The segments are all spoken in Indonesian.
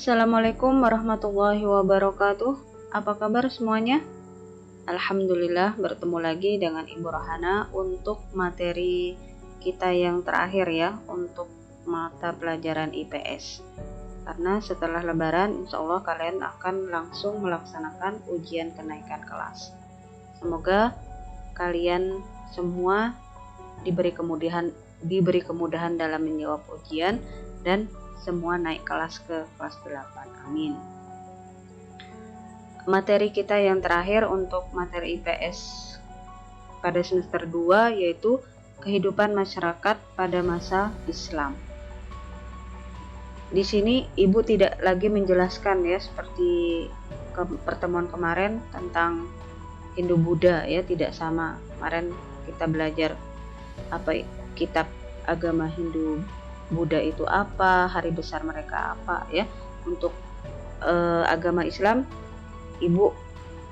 Assalamualaikum warahmatullahi wabarakatuh. Apa kabar semuanya? Alhamdulillah bertemu lagi dengan Ibu Rohana untuk materi kita yang terakhir ya, untuk mata pelajaran IPS. Karena setelah lebaran insya Allah kalian akan langsung melaksanakan ujian kenaikan kelas. Semoga kalian semua diberi kemudahan dalam menjawab ujian dan semua naik kelas ke kelas 8. Amin. Materi kita yang terakhir untuk materi IPS pada semester 2 yaitu kehidupan masyarakat pada masa Islam. Di sini Ibu tidak lagi menjelaskan ya seperti pertemuan kemarin tentang Hindu Buddha ya, tidak sama. Kemarin kita belajar kitab agama Hindu Buddha itu apa, hari besar mereka apa ya. Untuk agama Islam, Ibu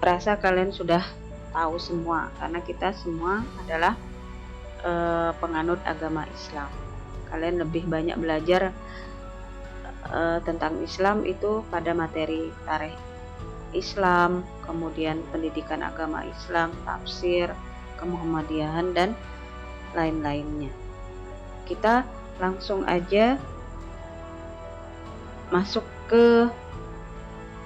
rasa kalian sudah tahu semua karena kita semua adalah penganut agama Islam. Kalian lebih banyak belajar tentang Islam itu pada materi tarikh Islam, kemudian pendidikan agama Islam, tafsir, kemuhammadiyahan dan lain-lainnya. Kita langsung aja masuk ke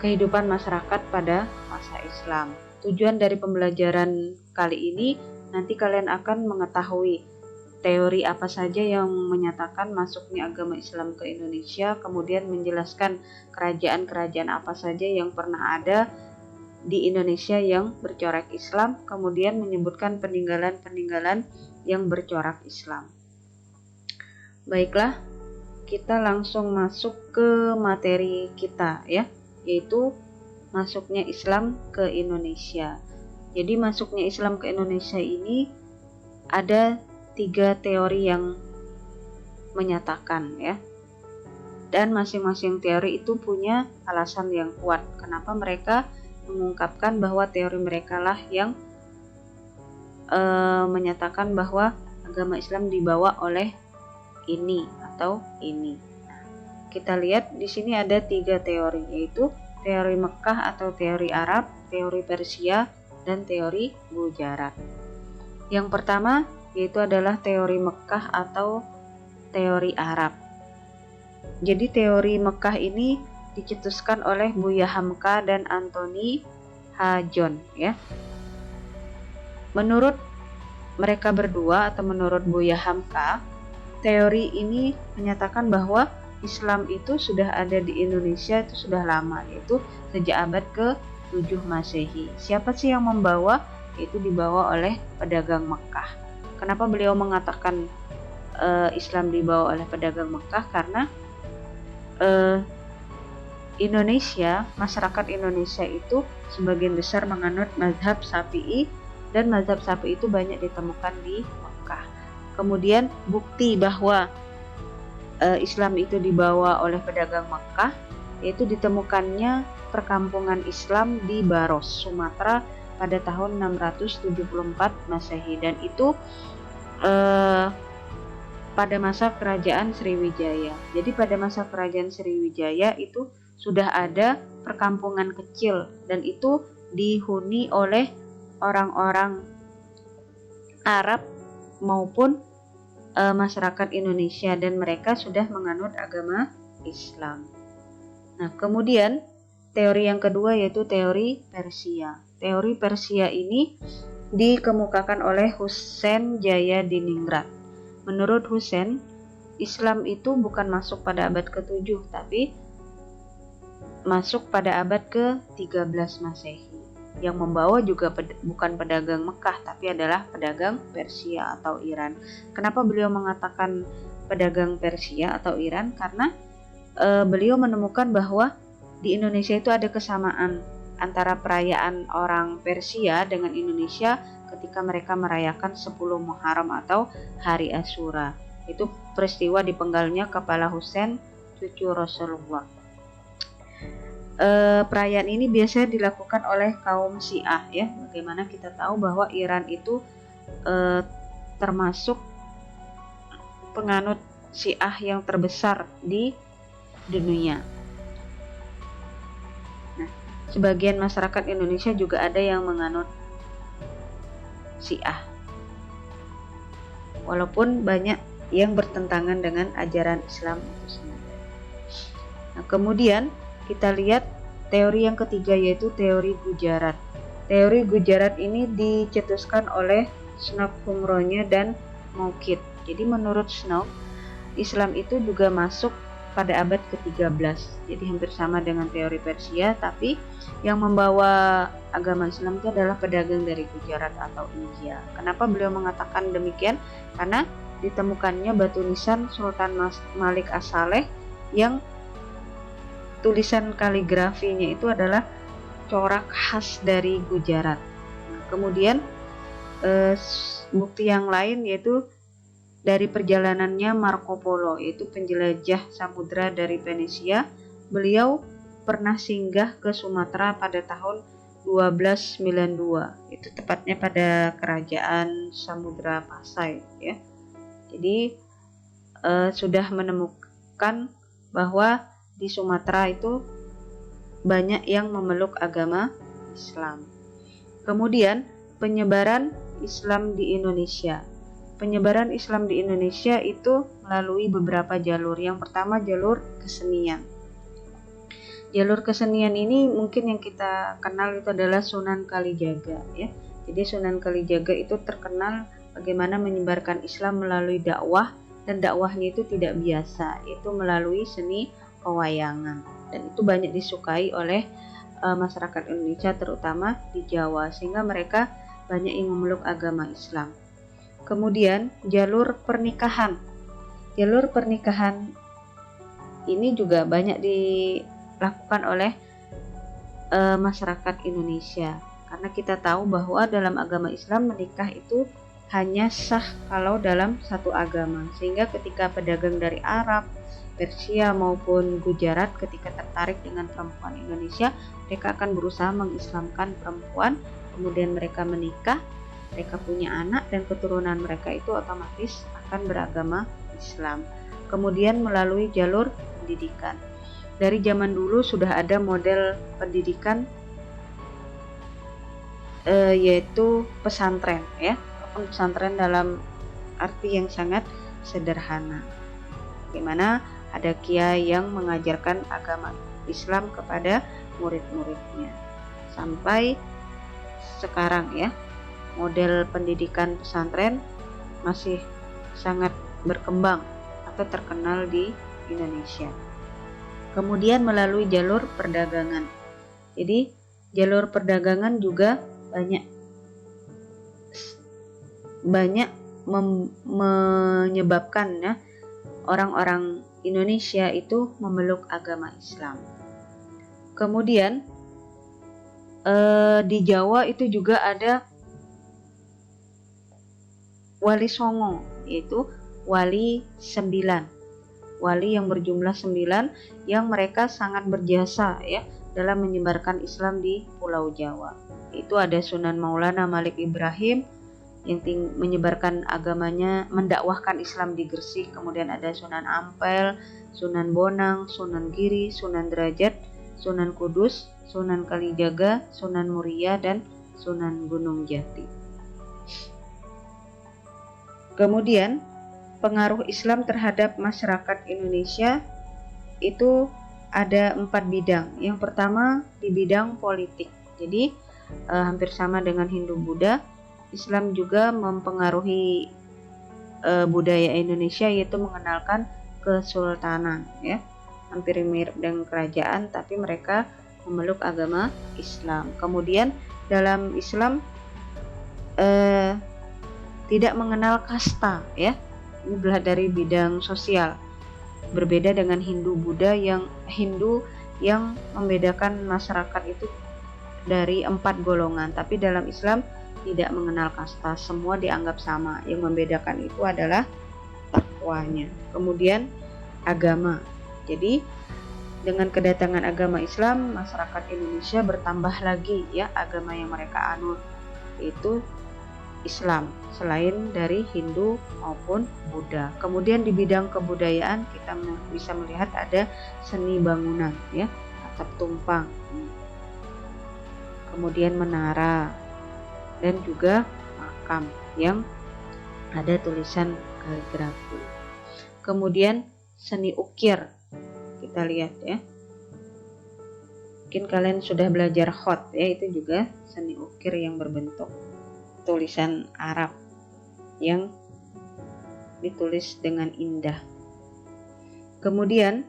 kehidupan masyarakat pada masa Islam. Tujuan dari pembelajaran kali ini, nanti kalian akan mengetahui teori apa saja yang menyatakan masuknya agama Islam ke Indonesia, kemudian menjelaskan kerajaan-kerajaan apa saja yang pernah ada di Indonesia yang bercorak Islam, kemudian menyebutkan peninggalan-peninggalan yang bercorak Islam. Baiklah, kita langsung masuk ke materi kita ya, yaitu masuknya Islam ke Indonesia. Jadi masuknya Islam ke Indonesia ini ada 3 teori yang menyatakan ya, dan masing-masing teori itu punya alasan yang kuat kenapa mereka mengungkapkan bahwa teori mereka lah yang menyatakan bahwa agama Islam dibawa oleh ini atau ini. Nah, kita lihat di sini ada 3 teori, yaitu teori Mekah atau teori Arab, teori Persia, dan teori Gujarat. Yang pertama yaitu adalah teori Mekah atau teori Arab. Jadi teori Mekah ini dicetuskan oleh Buya Hamka dan Anthony H. John ya. Menurut mereka berdua atau menurut Buya Hamka, teori ini menyatakan bahwa Islam itu sudah ada di Indonesia itu sudah lama, yaitu sejak abad ke-7 Masehi. Siapa sih yang membawa? Itu dibawa oleh pedagang Mekah. Kenapa beliau mengatakan Islam dibawa oleh pedagang Mekah? Karena Indonesia, masyarakat Indonesia itu sebagian besar menganut mazhab Syafi'i, dan mazhab Syafi'i itu banyak ditemukan di Mekah. Kemudian bukti bahwa Islam itu dibawa oleh pedagang Mekah yaitu ditemukannya perkampungan Islam di Baros, Sumatera pada tahun 674 Masehi, dan itu pada masa kerajaan Sriwijaya. Jadi pada masa kerajaan Sriwijaya itu sudah ada perkampungan kecil dan itu dihuni oleh orang-orang Arab maupun masyarakat Indonesia, dan mereka sudah menganut agama Islam. Nah, kemudian teori yang kedua yaitu teori Persia. Teori Persia ini dikemukakan oleh Husain Jayadiningrat. Menurut Husain, Islam itu bukan masuk pada abad ke-7 tapi masuk pada abad ke-13 Masehi. Yang membawa juga bukan pedagang Mekah tapi adalah pedagang Persia atau Iran. Kenapa beliau mengatakan pedagang Persia atau Iran? Karena beliau menemukan bahwa di Indonesia itu ada kesamaan antara perayaan orang Persia dengan Indonesia ketika mereka merayakan 10 Muharram atau Hari Asyura. Itu peristiwa dipenggalnya kepala Husain, cucu Rasulullah. Perayaan ini biasanya dilakukan oleh kaum Syiah ya. Bagaimana kita tahu bahwa Iran itu termasuk penganut Syiah yang terbesar di dunia. sebagian masyarakat Indonesia juga ada yang menganut Syiah. Walaupun banyak yang bertentangan dengan ajaran Islam itu sendiri. Nah, kemudian kita lihat teori yang ketiga, yaitu teori Gujarat. Teori Gujarat ini dicetuskan oleh Snook Humronya dan Moukid. Jadi menurut Snook, Islam itu juga masuk pada abad ke-13. Jadi hampir sama dengan teori Persia, tapi yang membawa agama Islam itu adalah pedagang dari Gujarat atau India. Kenapa beliau mengatakan demikian? Karena ditemukannya batu nisan Sultan Malik As-Saleh yang tulisan kaligrafinya itu adalah corak khas dari Gujarat. Kemudian bukti yang lain yaitu dari perjalanannya Marco Polo, yaitu penjelajah samudra dari Venesia. Beliau pernah singgah ke Sumatera pada tahun 1292, itu tepatnya pada kerajaan Samudra Pasai ya. Jadi sudah menemukan bahwa di Sumatera itu banyak yang memeluk agama Islam. Kemudian penyebaran Islam di Indonesia. Penyebaran Islam di Indonesia itu melalui beberapa jalur. Yang pertama jalur kesenian. Jalur kesenian ini mungkin yang kita kenal itu adalah Sunan Kalijaga ya. Jadi Sunan Kalijaga itu terkenal bagaimana menyebarkan Islam melalui dakwah, dan dakwahnya itu tidak biasa, itu melalui seni pewayangan, dan itu banyak disukai oleh masyarakat Indonesia terutama di Jawa, sehingga mereka banyak yang memeluk agama Islam. Kemudian jalur pernikahan. Jalur pernikahan ini juga banyak dilakukan oleh masyarakat Indonesia, karena kita tahu bahwa dalam agama Islam menikah itu hanya sah kalau dalam satu agama, sehingga ketika pedagang dari Arab, Persia maupun Gujarat ketika tertarik dengan perempuan Indonesia, mereka akan berusaha mengislamkan perempuan, kemudian mereka menikah, mereka punya anak, dan keturunan mereka itu otomatis akan beragama Islam. Kemudian melalui jalur pendidikan. Dari zaman dulu sudah ada model pendidikan yaitu pesantren ya, ataupun pesantren dalam arti yang sangat sederhana. Bagaimana ada kiai yang mengajarkan agama Islam kepada murid-muridnya. Sampai sekarang ya, model pendidikan pesantren masih sangat berkembang atau terkenal di Indonesia. Kemudian melalui jalur perdagangan. Jadi jalur perdagangan juga banyak menyebabkan ya orang-orang Indonesia itu memeluk agama Islam. Kemudian di Jawa itu juga ada Wali Songo, yaitu wali 9, wali yang berjumlah 9 yang mereka sangat berjasa ya dalam menyebarkan Islam di Pulau Jawa. Itu ada Sunan Maulana Malik Ibrahim yang menyebarkan agamanya, mendakwahkan Islam di Gresik. Kemudian ada Sunan Ampel, Sunan Bonang, Sunan Giri, Sunan Derajat, Sunan Kudus, Sunan Kalijaga, Sunan Muria, dan Sunan Gunung Jati. Kemudian pengaruh Islam terhadap masyarakat Indonesia itu ada 4 bidang. Yang pertama di bidang politik. Jadi hampir sama dengan Hindu-Buddha, Islam juga mempengaruhi budaya Indonesia, yaitu mengenalkan kesultanan ya. Hampir mirip dengan kerajaan, tapi mereka memeluk agama Islam. Kemudian dalam Islam tidak mengenal kasta ya. Ini adalah dari bidang sosial. Berbeda dengan Hindu-Buddha yang membedakan masyarakat itu dari 4 golongan, tapi dalam Islam tidak mengenal kasta, semua dianggap sama. Yang membedakan itu adalah takwanya. Kemudian agama. Jadi dengan kedatangan agama Islam, masyarakat Indonesia bertambah lagi ya agama yang mereka anut, yaitu Islam selain dari Hindu maupun Buddha. Kemudian di bidang kebudayaan kita bisa melihat ada seni bangunan ya, atap tumpang. kemudian menara, dan juga makam yang ada tulisan kaligrafi. Kemudian seni ukir, kita lihat ya. Mungkin kalian sudah belajar khot ya, itu juga seni ukir yang berbentuk tulisan Arab yang ditulis dengan indah. Kemudian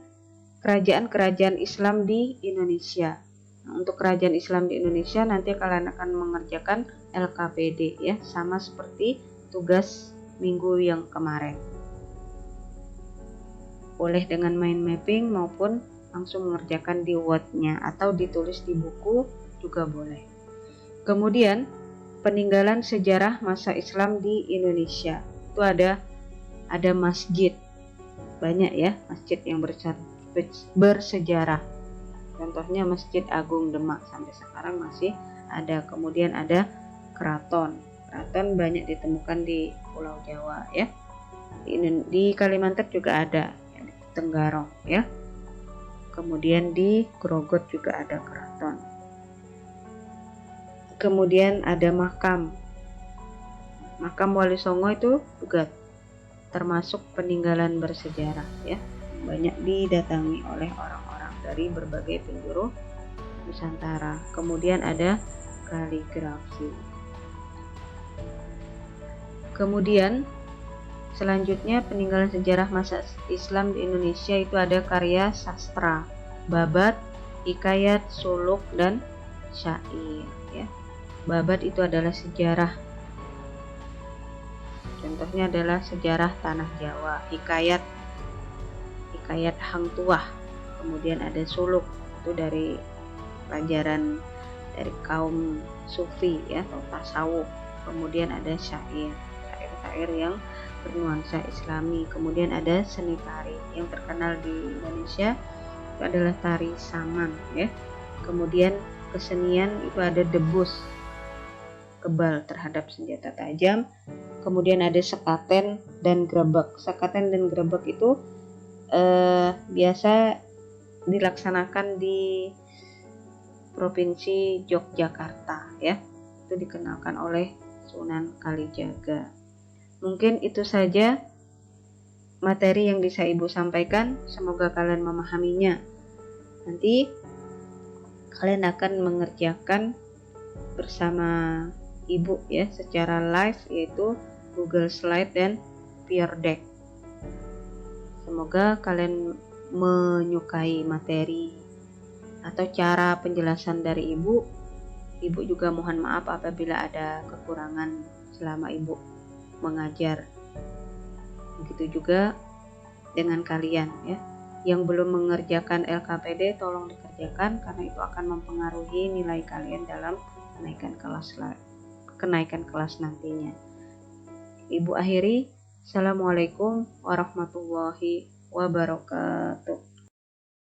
kerajaan-kerajaan Islam di Indonesia. Nah, untuk kerajaan Islam di Indonesia nanti kalian akan mengerjakan LKPD ya, sama seperti tugas minggu yang kemarin. Boleh dengan mind mapping maupun langsung mengerjakan di Word-nya atau ditulis di buku juga boleh. Kemudian peninggalan sejarah masa Islam di Indonesia. Itu ada masjid. Banyak ya masjid yang bersejarah. Contohnya Masjid Agung Demak sampai sekarang masih ada. Kemudian ada keraton. Keraton banyak ditemukan di Pulau Jawa ya. Di Kalimantan juga ada, di Tenggarong ya. Kemudian di Grogot juga ada keraton. Kemudian ada makam Wali Songo, itu juga termasuk peninggalan bersejarah ya, banyak didatangi oleh orang-orang dari berbagai penjuru Nusantara. Kemudian ada kaligrafi. Kemudian selanjutnya peninggalan sejarah masa Islam di Indonesia itu ada karya sastra, babat, hikayat, suluk, dan syair ya. Babat itu adalah sejarah. Contohnya adalah sejarah tanah Jawa, hikayat Hang Tuah. Kemudian ada suluk, itu dari pelajaran dari kaum sufi ya atau tasawuf. Kemudian ada syair yang bernuansa Islami. Kemudian ada seni tari yang terkenal di Indonesia, itu adalah tari saman ya. Kemudian kesenian itu ada debus, kebal terhadap senjata tajam. Kemudian ada sekaten dan grebek. Sekaten dan grebek itu biasa dilaksanakan di Provinsi Yogyakarta ya. Itu dikenalkan oleh Sunan Kalijaga. Mungkin itu saja materi yang bisa Ibu sampaikan. Semoga kalian memahaminya. Nanti kalian akan mengerjakan bersama Ibu ya secara live, yaitu Google Slide dan Peer Deck. Semoga kalian menyukai materi atau cara penjelasan dari Ibu. Ibu juga mohon maaf apabila ada kekurangan selama Ibu mengajar. Begitu juga dengan kalian ya yang belum mengerjakan LKPD, tolong dikerjakan karena itu akan mempengaruhi nilai kalian dalam kenaikan kelas nantinya. Ibu akhiri, Assalamualaikum warahmatullahi wabarakatuh.